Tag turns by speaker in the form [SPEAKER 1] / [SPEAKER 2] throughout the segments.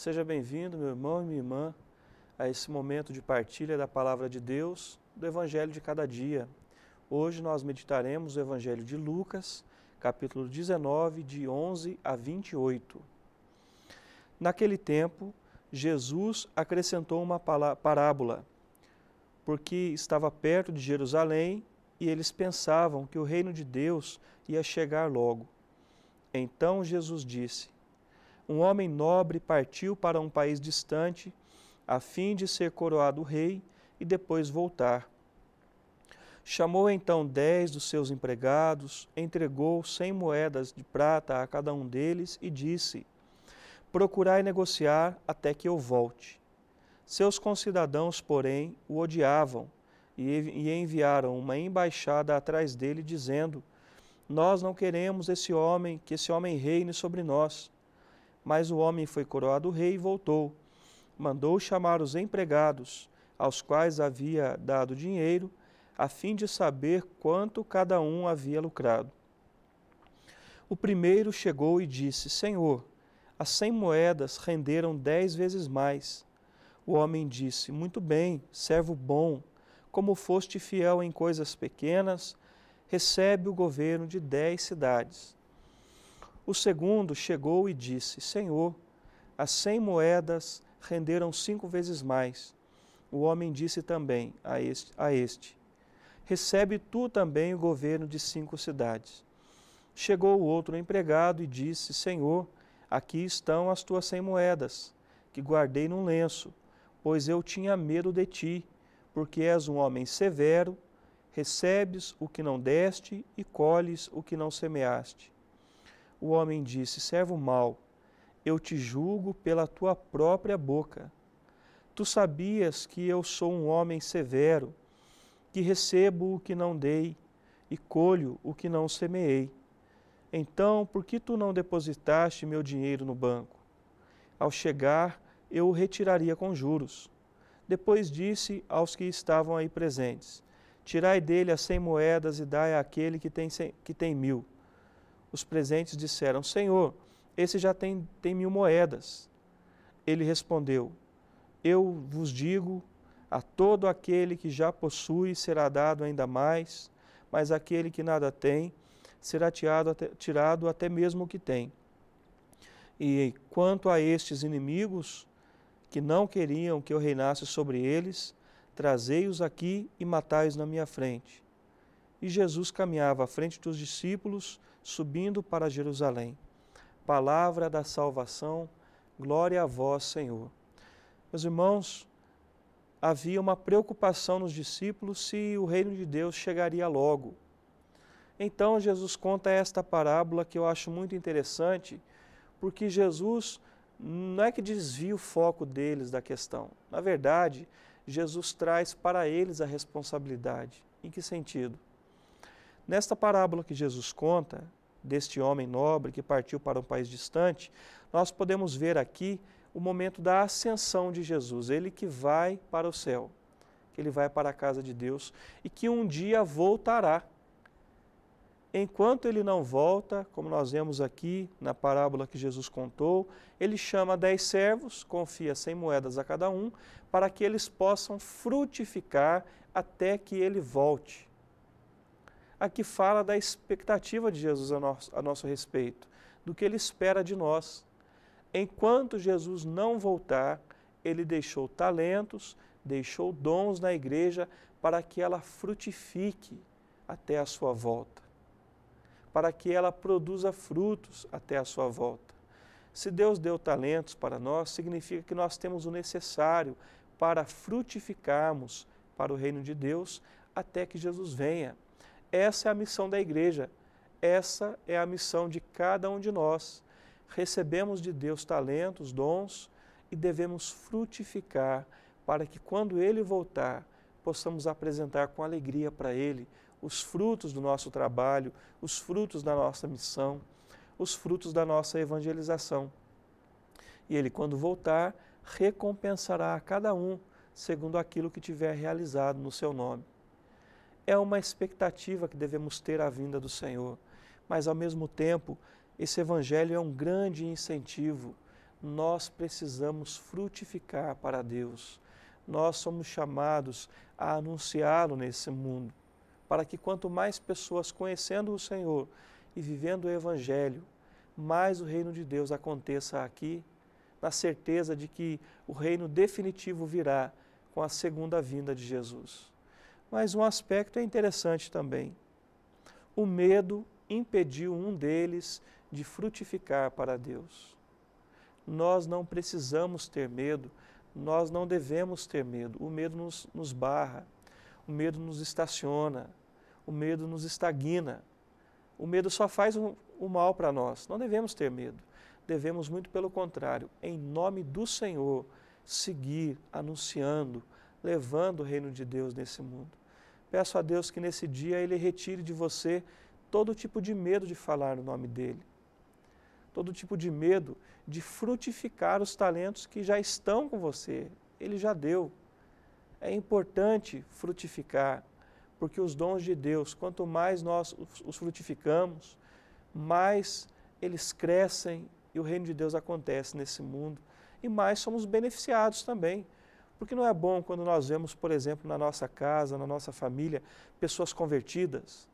[SPEAKER 1] Seja bem-vindo, meu irmão e minha irmã, a esse momento de partilha da Palavra de Deus, do Evangelho de cada dia. Hoje nós meditaremos o Evangelho de Lucas, capítulo 19, de 11 a 28. Naquele tempo, Jesus acrescentou uma parábola, porque estava perto de Jerusalém e eles pensavam que o reino de Deus ia chegar logo. Então Jesus disse: um homem nobre partiu para um país distante, a fim de ser coroado rei e depois voltar. Chamou então 10 dos seus empregados, entregou 100 moedas de prata a cada um deles e disse: procurai negociar até que eu volte. Seus concidadãos, porém, o odiavam e enviaram uma embaixada atrás dele, dizendo: nós não queremos que esse homem reine sobre nós. Mas o homem foi coroado rei e voltou. Mandou chamar os empregados, aos quais havia dado dinheiro, a fim de saber quanto cada um havia lucrado. O primeiro chegou e disse: Senhor, as 100 moedas renderam 10 vezes mais. O homem disse: muito bem, servo bom, como foste fiel em coisas pequenas, recebe o governo de 10 cidades. O segundo chegou e disse: Senhor, as 100 moedas renderam 5 vezes mais. O homem disse também a este: recebe tu também o governo de 5 cidades. Chegou o outro empregado e disse: Senhor, aqui estão as tuas 100 moedas, que guardei num lenço, pois eu tinha medo de ti, porque és um homem severo, recebes o que não deste e colhes o que não semeaste. O homem disse: servo mau, eu te julgo pela tua própria boca. Tu sabias que eu sou um homem severo, que recebo o que não dei e colho o que não semeei. Então, por que tu não depositaste meu dinheiro no banco? Ao chegar, eu o retiraria com juros. Depois disse aos que estavam aí presentes: tirai dele as 100 moedas e dai àquele que tem 1.000. Os presentes disseram: Senhor, esse já tem 1.000 moedas. Ele respondeu: eu vos digo, a todo aquele que já possui será dado ainda mais, mas aquele que nada tem será tirado até mesmo o que tem. E quanto a estes inimigos, que não queriam que eu reinasse sobre eles, trazei-os aqui e matai-os na minha frente. E Jesus caminhava à frente dos discípulos, subindo para Jerusalém. Palavra da salvação, glória a vós, Senhor. Meus irmãos, havia uma preocupação nos discípulos se o reino de Deus chegaria logo. Então Jesus conta esta parábola que eu acho muito interessante, porque Jesus não é que desvia o foco deles da questão. Na verdade, Jesus traz para eles a responsabilidade. Em que sentido? Nesta parábola que Jesus conta, deste homem nobre que partiu para um país distante, nós podemos ver aqui o momento da ascensão de Jesus, ele que vai para o céu, que ele vai para a casa de Deus e que um dia voltará. Enquanto ele não volta, como nós vemos aqui na parábola que Jesus contou, ele chama 10 servos, confia 100 moedas a cada um, para que eles possam frutificar até que ele volte. Aqui fala da expectativa de Jesus a nosso respeito, do que ele espera de nós. Enquanto Jesus não voltar, ele deixou talentos, deixou dons na igreja para que ela frutifique até a sua volta, para que ela produza frutos até a sua volta. Se Deus deu talentos para nós, significa que nós temos o necessário para frutificarmos para o reino de Deus até que Jesus venha. Essa é a missão da igreja, essa é a missão de cada um de nós. Recebemos de Deus talentos, dons e devemos frutificar para que quando Ele voltar, possamos apresentar com alegria para Ele os frutos do nosso trabalho, os frutos da nossa missão, os frutos da nossa evangelização. E Ele, quando voltar, recompensará a cada um segundo aquilo que tiver realizado no seu nome. É uma expectativa que devemos ter à vinda do Senhor, mas ao mesmo tempo, esse evangelho é um grande incentivo. nós precisamos frutificar para Deus. Nós somos chamados a anunciá-lo nesse mundo, para que quanto mais pessoas conhecendo o Senhor e vivendo o Evangelho, mais o reino de Deus aconteça aqui, na certeza de que o reino definitivo virá com a segunda vinda de Jesus. Mas um aspecto é interessante também. O medo impediu um deles de frutificar para Deus. Nós não precisamos ter medo, nós não devemos ter medo. O medo nos barra, o medo nos estaciona, o medo nos estagna. O medo só faz o mal para nós. Não devemos ter medo. Devemos, muito pelo contrário, em nome do Senhor, seguir anunciando, levando o reino de Deus nesse mundo. Peço a Deus que nesse dia Ele retire de você todo tipo de medo de falar no nome dEle. Todo tipo de medo de frutificar os talentos que já estão com você. Ele já deu. É importante frutificar, porque os dons de Deus, quanto mais nós os frutificamos, mais eles crescem e o reino de Deus acontece nesse mundo. E mais somos beneficiados também. Porque não é bom quando nós vemos, por exemplo, na nossa casa, na nossa família, pessoas convertidas,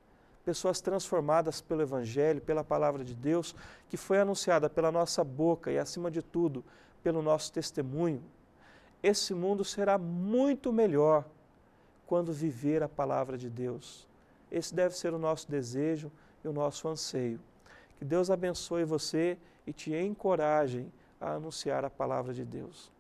[SPEAKER 1] pessoas transformadas pelo Evangelho, pela Palavra de Deus, que foi anunciada pela nossa boca e, acima de tudo, pelo nosso testemunho. Esse mundo será muito melhor quando viver a Palavra de Deus. Esse deve ser o nosso desejo e o nosso anseio. Que Deus abençoe você e te encoraje a anunciar a Palavra de Deus.